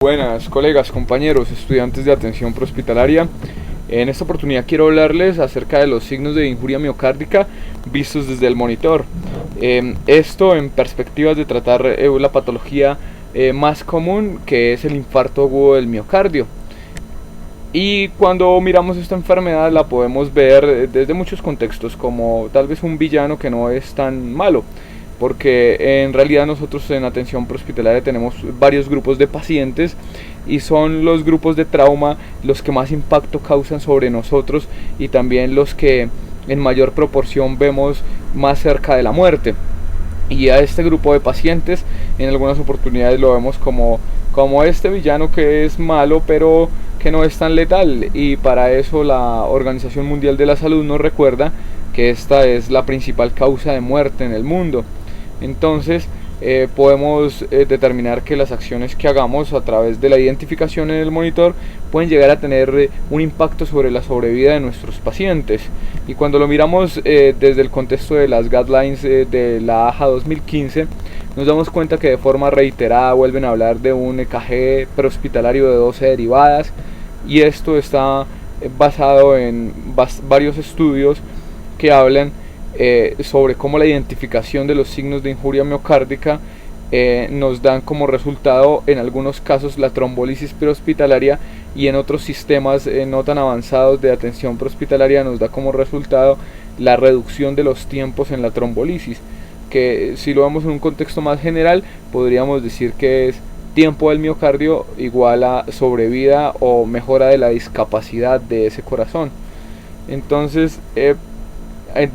Buenas colegas, compañeros, estudiantes de atención prehospitalaria. En esta oportunidad quiero hablarles acerca de los signos de injuria miocárdica vistos desde el monitor. Esto en perspectivas de tratar la patología más común, que es el infarto agudo del miocardio. Y cuando miramos esta enfermedad la podemos ver desde muchos contextos, como tal vez un villano que no es tan malo, porque en realidad nosotros en atención prehospitalaria tenemos varios grupos de pacientes y son los grupos de trauma los que más impacto causan sobre nosotros y también los que en mayor proporción vemos más cerca de la muerte. Y a este grupo de pacientes en algunas oportunidades lo vemos como este villano que es malo pero que no es tan letal, y para eso la Organización Mundial de la Salud nos recuerda que esta es la principal causa de muerte en el mundo. Entonces podemos determinar que las acciones que hagamos a través de la identificación en el monitor pueden llegar a tener un impacto sobre la sobrevida de nuestros pacientes. Y cuando lo miramos desde el contexto de las guidelines de la AJA 2015, nos damos cuenta que de forma reiterada vuelven a hablar de un EKG prehospitalario de 12 derivadas, y esto está basado en varios estudios que hablan sobre cómo la identificación de los signos de injuria miocárdica nos dan como resultado en algunos casos la trombolisis prehospitalaria, y en otros sistemas no tan avanzados de atención prehospitalaria nos da como resultado la reducción de los tiempos en la trombolisis, que si lo vemos en un contexto más general podríamos decir que es tiempo del miocardio igual a sobrevida o mejora de la discapacidad de ese corazón. Entonces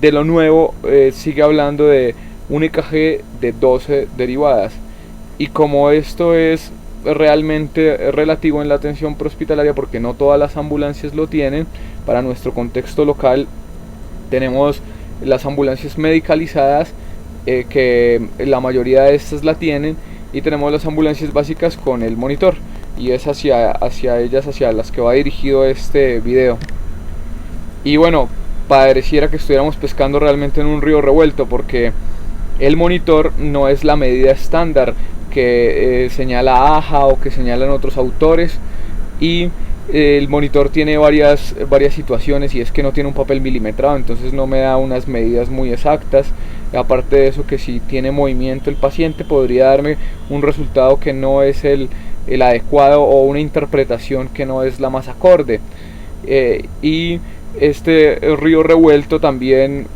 de lo nuevo sigue hablando de un EKG de 12 derivadas, y como esto es realmente relativo en la atención prehospitalaria porque no todas las ambulancias lo tienen, para nuestro contexto local tenemos las ambulancias medicalizadas, que la mayoría de estas la tienen, y tenemos las ambulancias básicas con el monitor, y es hacia ellas hacia las que va dirigido este video. Y bueno, pareciera que estuviéramos pescando realmente en un río revuelto, porque el monitor no es la medida estándar que señala AJA o que señalan otros autores, y el monitor tiene varias situaciones, y es que no tiene un papel milimetrado, entonces no me da unas medidas muy exactas. Aparte de eso, que si tiene movimiento el paciente podría darme un resultado que no es el adecuado, o una interpretación que no es la más acorde. Y este río revuelto también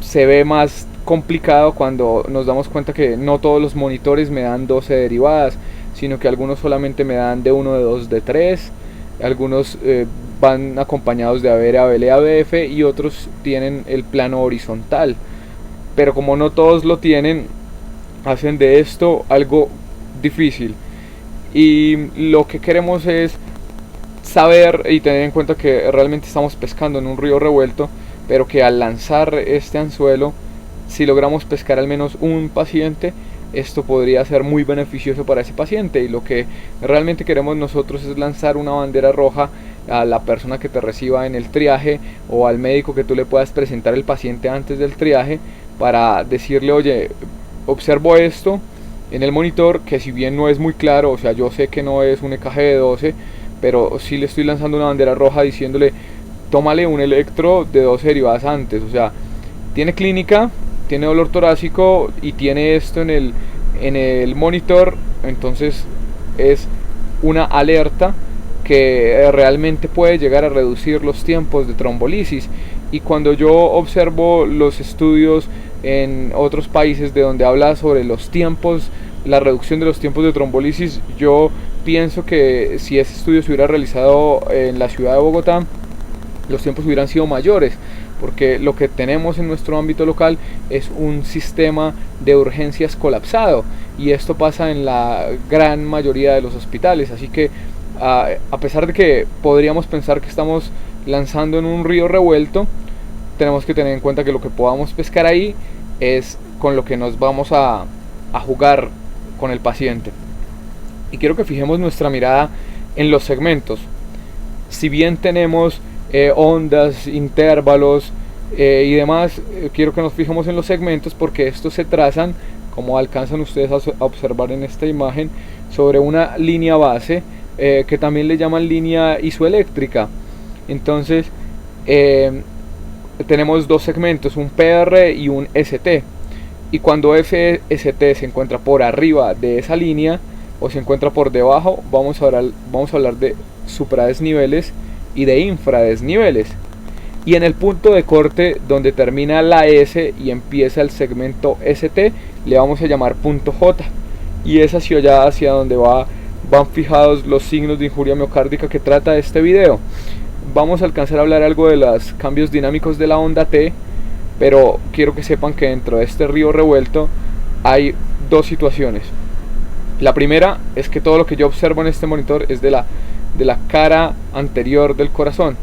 se ve más complicado cuando nos damos cuenta que no todos los monitores me dan 12 derivadas, sino que algunos solamente me dan de 1, de 2, de 3, algunos van acompañados de ABR, ABL, ABF, y otros tienen el plano horizontal. Pero como no todos lo tienen, hacen de esto algo difícil, y lo que queremos es saber y tener en cuenta que realmente estamos pescando en un río revuelto, pero que al lanzar este anzuelo, si logramos pescar al menos un paciente, esto podría ser muy beneficioso para ese paciente. Y lo que realmente queremos nosotros es lanzar una bandera roja a la persona que te reciba en el triaje, o al médico que tú le puedas presentar el paciente antes del triaje, para decirle: oye, observo esto en el monitor, que si bien no es muy claro, o sea, yo sé que no es un EKG de 12, pero sí le estoy lanzando una bandera roja diciéndole: tómale un electro de 12 derivadas antes. O sea, tiene clínica, tiene dolor torácico y tiene esto en el monitor, entonces es una alerta que realmente puede llegar a reducir los tiempos de trombolisis. Y cuando yo observo los estudios en otros países de donde habla sobre los tiempos, la reducción de los tiempos de trombolisis, yo pienso que si ese estudio se hubiera realizado en la ciudad de Bogotá, los tiempos hubieran sido mayores, porque lo que tenemos en nuestro ámbito local es un sistema de urgencias colapsado, y esto pasa en la gran mayoría de los hospitales. Así que a pesar de que podríamos pensar que estamos lanzando en un río revuelto, tenemos que tener en cuenta que lo que podamos pescar ahí es con lo que nos vamos a jugar con el paciente. Y quiero que fijemos nuestra mirada en los segmentos. Si bien tenemos ondas, intervalos y demás, quiero que nos fijemos en los segmentos, porque estos se trazan, como alcanzan ustedes a observar en esta imagen, sobre una línea base, que también le llaman línea isoeléctrica. Entonces tenemos dos segmentos, un PR y un ST, y cuando FST se encuentra por arriba de esa línea o se encuentra por debajo, vamos a hablar de supradesniveles y de infradesniveles. Y en el punto de corte donde termina la S y empieza el segmento ST, le vamos a llamar punto J, y es hacia donde van fijados los signos de injuria miocárdica que trata este video. Vamos a alcanzar a hablar algo de los cambios dinámicos de la onda T, pero quiero que sepan que dentro de este río revuelto hay dos situaciones. La primera es que todo lo que yo observo en este monitor es de la cara anterior del corazón,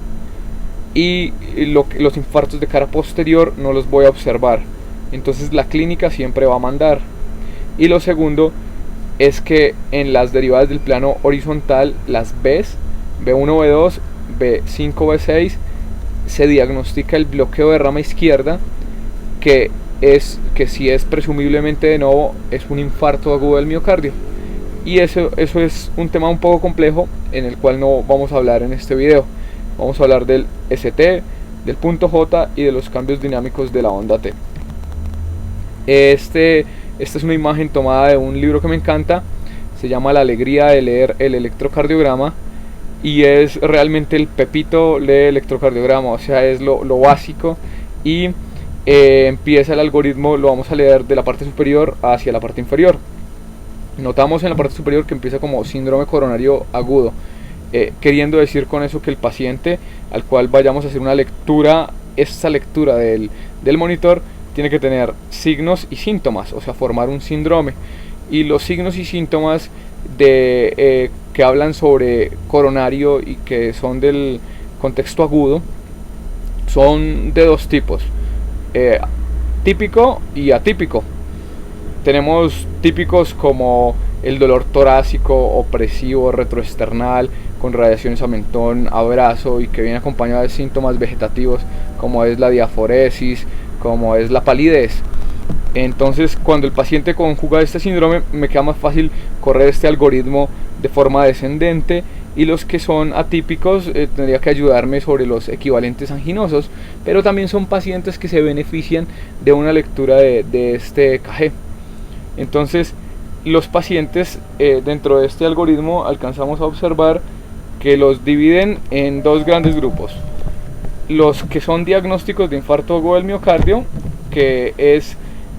y los infartos de cara posterior no los voy a observar. Entonces la clínica siempre va a mandar. Y lo segundo es que en las derivadas del plano horizontal, las Bs, B1, B2, B5, B6, se diagnostica el bloqueo de rama izquierda, que si es presumiblemente de nuevo es un infarto agudo del miocardio. Y eso es un tema un poco complejo en el cual no vamos a hablar en este video. Vamos a hablar del ST, del punto J y de los cambios dinámicos de la onda T. Esta es una imagen tomada de un libro que me encanta, se llama La alegría de leer el electrocardiograma, y es realmente el pepito de electrocardiograma, o sea, es lo básico, y empieza el algoritmo, lo vamos a leer de la parte superior hacia la parte inferior. Notamos en la parte superior que empieza como síndrome coronario agudo, queriendo decir con eso que el paciente al cual vayamos a hacer una lectura, esta lectura del monitor, tiene que tener signos y síntomas, o sea, formar un síndrome. Y los signos y síntomas que hablan sobre coronario y que son del contexto agudo son de dos tipos, típico y atípico. Tenemos típicos como el dolor torácico, opresivo, retroesternal, con radiaciones a mentón, a brazo, y que viene acompañado de síntomas vegetativos como es la diaforesis, como es la palidez. Entonces, cuando el paciente conjuga este síndrome, me queda más fácil correr este algoritmo de forma descendente, y los que son atípicos tendría que ayudarme sobre los equivalentes anginosos, pero también son pacientes que se benefician de una lectura de este EKG. Entonces, los pacientes dentro de este algoritmo alcanzamos a observar que los dividen en dos grandes grupos: los que son diagnósticos de infarto agudo del miocardio, que es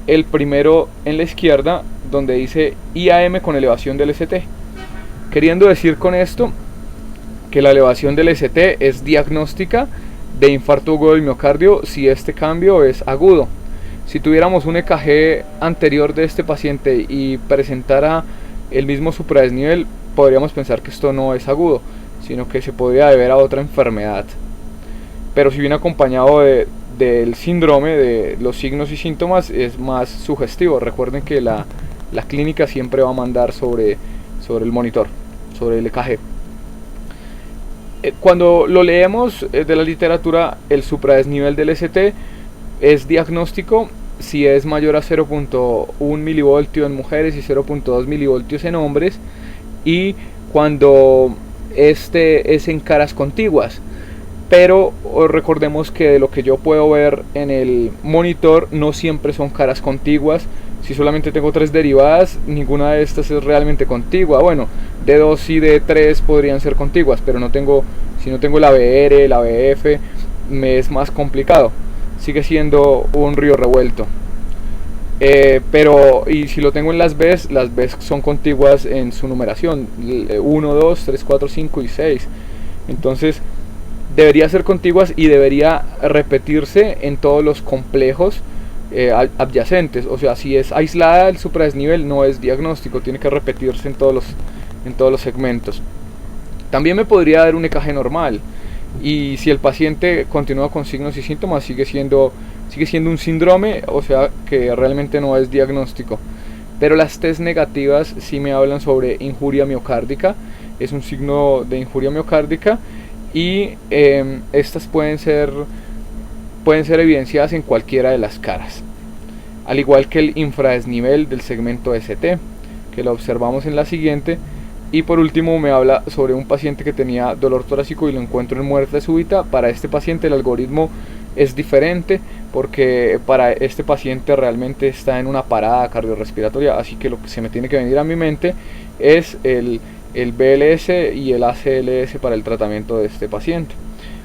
el primero en la izquierda, donde dice IAM con elevación del ST, queriendo decir con esto que la elevación del ST es diagnóstica de infarto agudo del miocardio si este cambio es agudo. Si tuviéramos un EKG anterior de este paciente y presentara el mismo supradesnivel, podríamos pensar que esto no es agudo, sino que se podría deber a otra enfermedad. Pero si viene acompañado del síndrome, de los signos y síntomas, es más sugestivo. Recuerden que la clínica siempre va a mandar sobre el monitor, sobre el EKG. Cuando lo leemos de la literatura, el supradesnivel del ST es diagnóstico si es mayor a 0.1 milivoltio en mujeres y 0.2 milivoltios en hombres, y cuando este es en caras contiguas. Pero recordemos que de lo que yo puedo ver en el monitor, no siempre son caras contiguas. Si solamente tengo 3 derivadas, ninguna de estas es realmente contigua. Bueno, D2 y D3 podrían ser contiguas, pero si no tengo la BR, la BF, me es más complicado. Sigue siendo un río revuelto. Y si lo tengo en las Bs son contiguas en su numeración: 1, 2, 3, 4, 5 y 6. Entonces debería ser contiguas y debería repetirse en todos los complejos adyacentes. O sea, si es aislada el supradesnivel, no es diagnóstico, tiene que repetirse en todos los segmentos. También me podría dar un EKG normal, y si el paciente continúa con signos y síntomas, sigue siendo un síndrome, o sea que realmente no es diagnóstico. Pero las test negativas sí me hablan sobre injuria miocárdica, es un signo de injuria miocárdica, y estas pueden ser evidenciadas en cualquiera de las caras, al igual que el infradesnivel del segmento ST, que lo observamos en la siguiente. Y por último me habla sobre un paciente que tenía dolor torácico y lo encuentro en muerte súbita. Para este paciente el algoritmo es diferente porque para este paciente realmente está en una parada cardiorrespiratoria, así que lo que se me tiene que venir a mi mente es el BLS y el ACLS para el tratamiento de este paciente.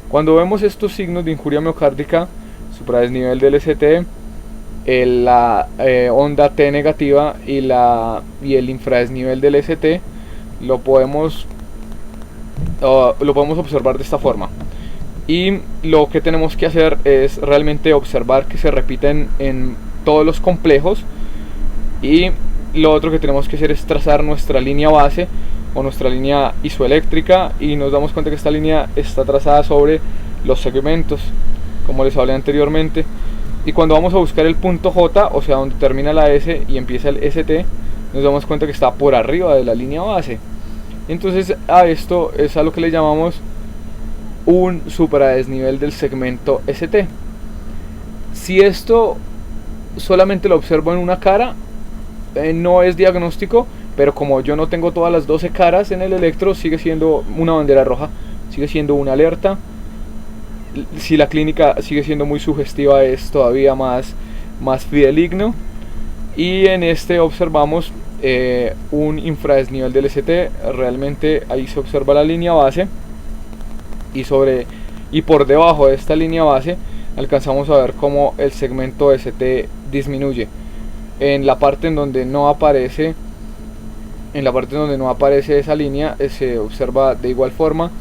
Cuando vemos estos signos de injuria miocárdica, supradesnivel del ST, la onda T negativa y el infradesnivel del ST, lo podemos observar de esta forma. Y lo que tenemos que hacer es realmente observar que se repiten en todos los complejos. Y lo otro que tenemos que hacer es trazar nuestra línea base o nuestra línea isoeléctrica, y nos damos cuenta que esta línea está trazada sobre los segmentos, como les hablé anteriormente. Y cuando vamos a buscar el punto J, o sea donde termina la S y empieza el ST, nos damos cuenta que está por arriba de la línea base. Entonces a esto es a lo que le llamamos un supradesnivel del segmento ST. Si esto solamente lo observo en una cara, no es diagnóstico, pero como yo no tengo todas las 12 caras en el electro, sigue siendo una bandera roja, sigue siendo una alerta. Si la clínica sigue siendo muy sugestiva, es todavía más fidedigno. Y en este observamos un infradesnivel del ST. Realmente ahí se observa la línea base, y por debajo de esta línea base alcanzamos a ver cómo el segmento ST disminuye. En la parte en donde no aparece esa línea se observa de igual forma,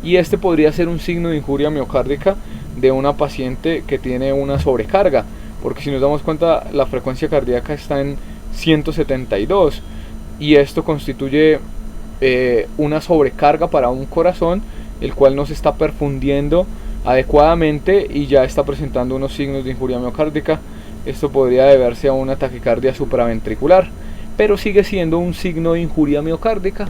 y este podría ser un signo de injuria miocárdica de una paciente que tiene una sobrecarga, porque si nos damos cuenta la frecuencia cardíaca está en 172 y esto constituye una sobrecarga para un corazón, el cual no se está perfundiendo adecuadamente y ya está presentando unos signos de injuria miocárdica. Esto podría deberse a una taquicardia supraventricular, pero sigue siendo un signo de injuria miocárdica.